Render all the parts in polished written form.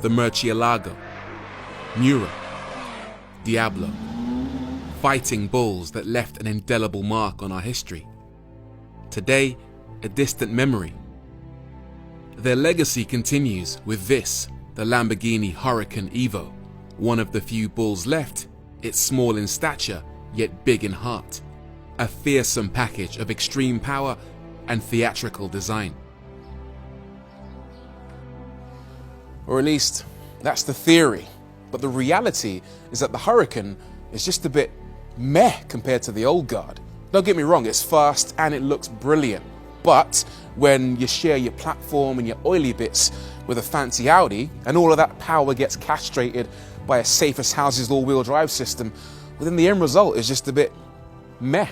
the Murcielago, Mura, Diablo, fighting bulls that left an indelible mark on our history. Today, a distant memory. Their legacy continues with this, the Lamborghini Huracan Evo, one of the few bulls left. It's small in stature, yet big in heart. A fearsome package of extreme power and theatrical design. Or at least, that's the theory. But the reality is that the Huracan is just a bit meh compared to the old guard. Don't get me wrong, it's fast and it looks brilliant. But when you share your platform and your oily bits with a fancy Audi, and all of that power gets castrated by a safe as houses all-wheel drive system, well then the end result is just a bit meh.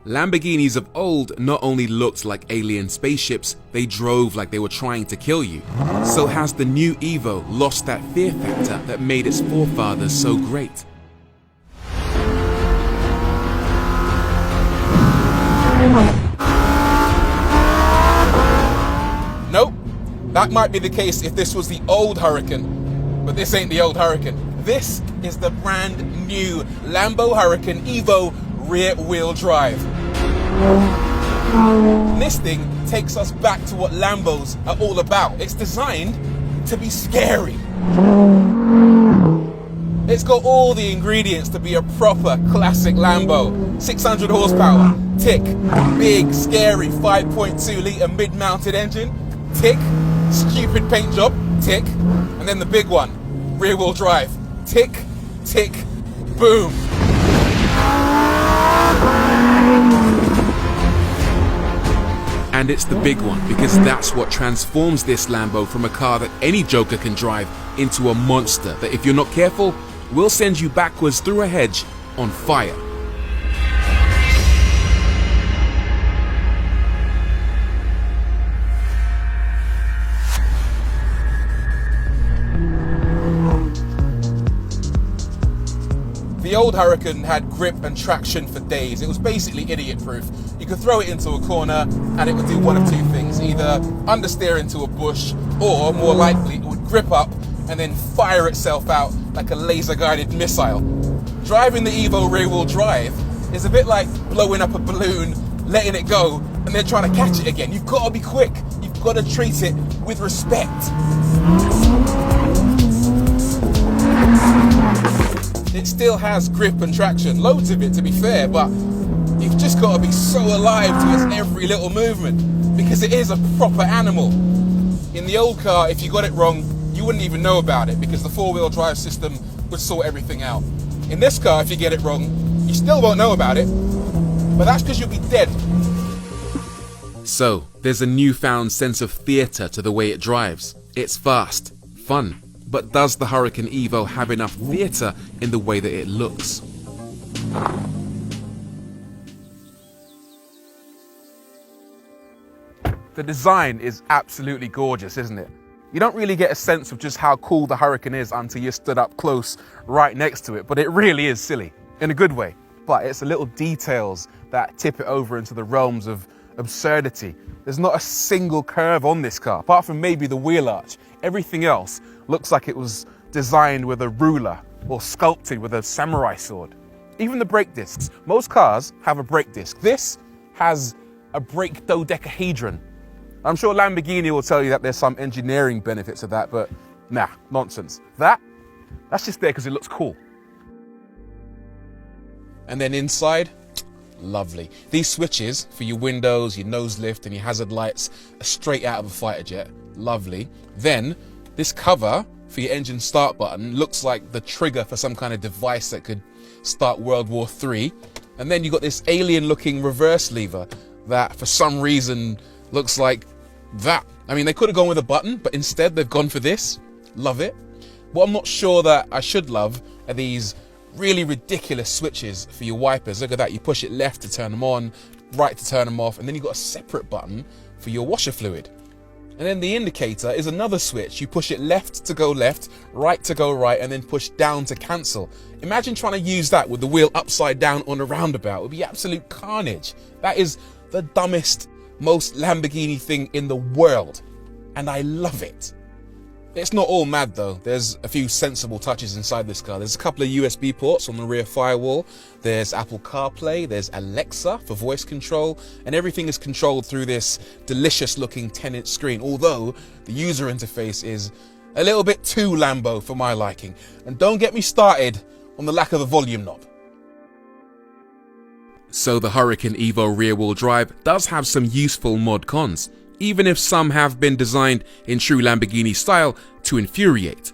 Lamborghinis of old not only looked like alien spaceships, they drove like they were trying to kill you. So has the new Evo lost that fear factor that made its forefathers so great? Nope, that might be the case if this was the old Huracan, but this ain't the old Huracan. This is the brand new Lambo Huracan Evo rear wheel drive. This thing takes us back to what Lambos are all about. It's designed to be scary. It's got all the ingredients to be a proper classic Lambo. 600 horsepower, tick. Big, scary 5.2 litre mid-mounted engine, tick. Stupid paint job, tick. And then the big one, rear wheel drive, tick, tick, boom. And it's the big one because that's what transforms this Lambo from a car that any joker can drive into a monster that, if you're not careful, will send you backwards through a hedge on fire. The old Huracan had grip and traction for days. It was basically idiot-proof. You could throw it into a corner and it would do one of two things. Either understeer into a bush, or more likely it would grip up and then fire itself out like a laser-guided missile. Driving the Evo rear-wheel drive is a bit like blowing up a balloon, letting it go, and then trying to catch it again. You've got to be quick. You've got to treat it with respect. It still has grip and traction, loads of it to be fair, but you've just got to be so alive to its every little movement because it is a proper animal. In the old car, if you got it wrong, you wouldn't even know about it because the four-wheel drive system would sort everything out. In this car, if you get it wrong, you still won't know about it, but that's because you'll be dead. So, there's a newfound sense of theatre to the way it drives. It's fast, fun. But does the Huracan Evo have enough theatre in the way that it looks? The design is absolutely gorgeous, isn't it? You don't really get a sense of just how cool the Huracan is until you're stood up close right next to it, but it really is silly, in a good way. But it's the little details that tip it over into the realms of absurdity. There's not a single curve on this car, apart from maybe the wheel arch. Everything else looks like it was designed with a ruler or sculpted with a samurai sword. Even the brake discs. Most cars have a brake disc. This has a brake dodecahedron. I'm sure Lamborghini will tell you that there's some engineering benefits of that, but nah, nonsense. That's just there because it looks cool. And then inside, lovely. These switches for your windows, your nose lift and your hazard lights are straight out of a fighter jet. Lovely. Then this cover for your engine start button looks like the trigger for some kind of device that could start World War III. And then you got this alien looking reverse lever that for some reason looks like that. I mean, they could have gone with a button, but instead they've gone for this. Love it. What I'm not sure that I should love are these really ridiculous switches for your wipers. Look at that. You push it left to turn them on, right to turn them off, and then you've got a separate button for your washer fluid. And then the indicator is another switch. You push it left to go left, right to go right, and then push down to cancel. Imagine trying to use that with the wheel upside down on a roundabout. It would be absolute carnage. That is the dumbest, most Lamborghini thing in the world. And I love it. It's not all mad though. There's a few sensible touches inside this car. There's a couple of USB ports on the rear firewall. There's Apple CarPlay, there's Alexa for voice control, and everything is controlled through this delicious looking 10-inch screen, although the user interface is a little bit too Lambo for my liking. And don't get me started on the lack of a volume knob. So the Hurricane Evo rear-wheel drive does have some useful mod cons, even if some have been designed in true Lamborghini style to infuriate.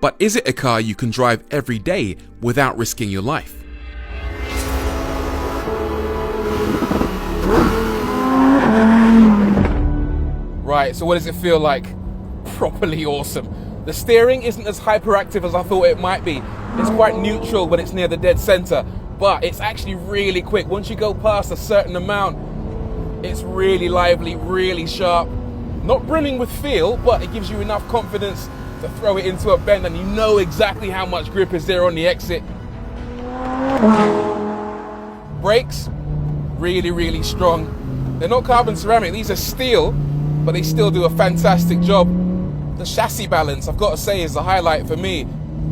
But is it a car you can drive every day without risking your life? Right, so what does it feel like? Properly awesome. The steering isn't as hyperactive as I thought it might be. It's quite neutral when it's near the dead center, but it's actually really quick. Once you go past a certain amount, it's really lively, really sharp. Not brimming with feel, but it gives you enough confidence to throw it into a bend and you know exactly how much grip is there on the exit. Brakes, really, really strong. They're not carbon ceramic, these are steel, but they still do a fantastic job. The chassis balance, I've got to say, is the highlight for me.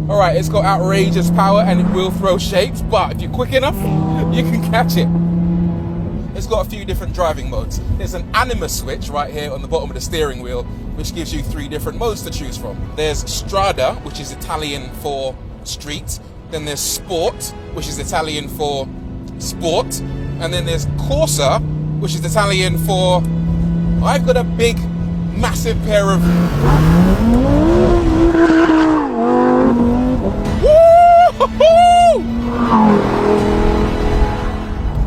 All right, it's got outrageous power and it will throw shapes, but if you're quick enough, you can catch it. It's got a few different driving modes. There's an anima switch right here on the bottom of the steering wheel, which gives you 3 different modes to choose from. There's Strada, which is Italian for street. Then there's Sport, which is Italian for sport. And then there's Corsa, which is Italian for, I've got a big, massive pair of...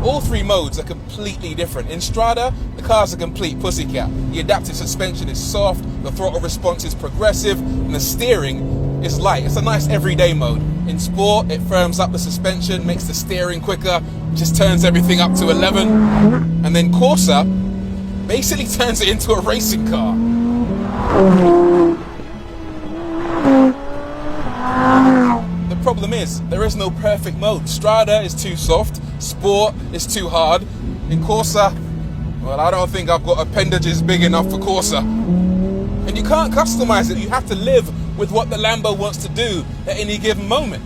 All 3 modes are completely different. In Strada, the car's a complete pussycat. The adaptive suspension is soft, the throttle response is progressive, and the steering is light. It's a nice everyday mode. In Sport, it firms up the suspension, makes the steering quicker, just turns everything up to 11. And then Corsa basically turns it into a racing car. The problem is, there is no perfect mode. Strada is too soft, Sport is too hard. In Corsa, well, I don't think I've got appendages big enough for Corsa. And you can't customize it, you have to live with what the Lambo wants to do at any given moment.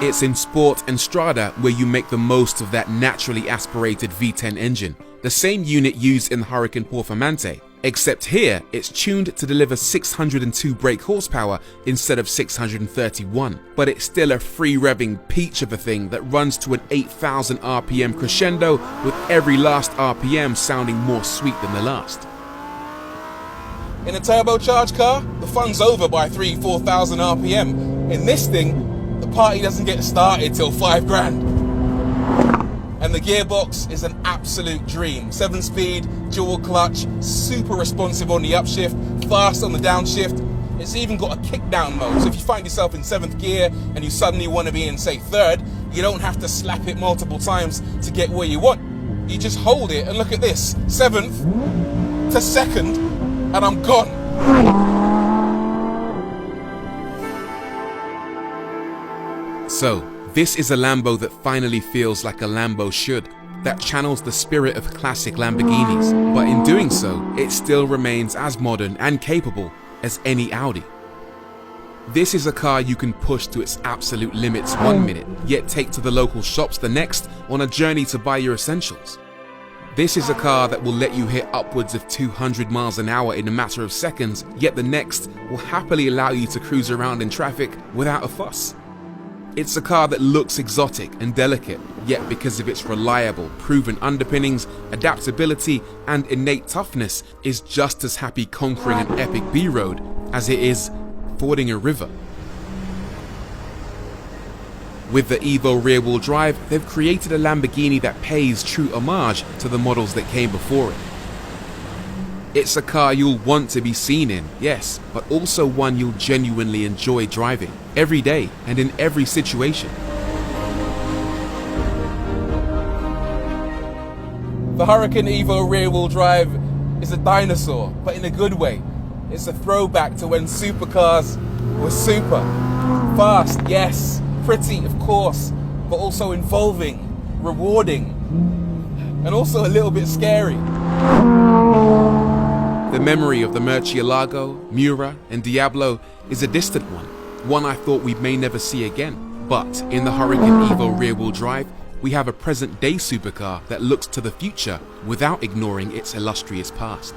It's in Sport and Strada where you make the most of that naturally aspirated V10 engine, the same unit used in the Hurricane Performante. Except here, it's tuned to deliver 602 brake horsepower instead of 631. But it's still a free revving peach of a thing that runs to an 8,000 RPM crescendo, with every last RPM sounding more sweet than the last. In a turbocharged car, the fun's over by 3,000-4,000 RPM. In this thing, the party doesn't get started till 5 grand. And the gearbox is an absolute dream. 7-speed, dual clutch, super responsive on the upshift, fast on the downshift. It's even got a kickdown mode, so if you find yourself in 7th gear and you suddenly want to be in, say, 3rd, you don't have to slap it multiple times to get where you want. You just hold it and look at this, 7th to 2nd, and I'm gone. So, this is a Lambo that finally feels like a Lambo should, that channels the spirit of classic Lamborghinis, but in doing so, it still remains as modern and capable as any Audi. This is a car you can push to its absolute limits 1 minute, yet take to the local shops the next on a journey to buy your essentials. This is a car that will let you hit upwards of 200 miles an hour in a matter of seconds, yet the next will happily allow you to cruise around in traffic without a fuss. It's a car that looks exotic and delicate, yet because of its reliable, proven underpinnings, adaptability, and innate toughness, is just as happy conquering an epic B-road as it is fording a river. With the Evo rear-wheel drive, they've created a Lamborghini that pays true homage to the models that came before it. It's a car you'll want to be seen in, yes, but also one you'll genuinely enjoy driving, every day and in every situation. The Hurricane Evo rear-wheel drive is a dinosaur, but in a good way. It's a throwback to when supercars were super. Fast, yes, pretty, of course, but also involving, rewarding, and also a little bit scary. The memory of the Murcielago, Mura, and Diablo is a distant one I thought we may never see again. But in the Hurricane Evo rear-wheel drive, we have a present-day supercar that looks to the future without ignoring its illustrious past.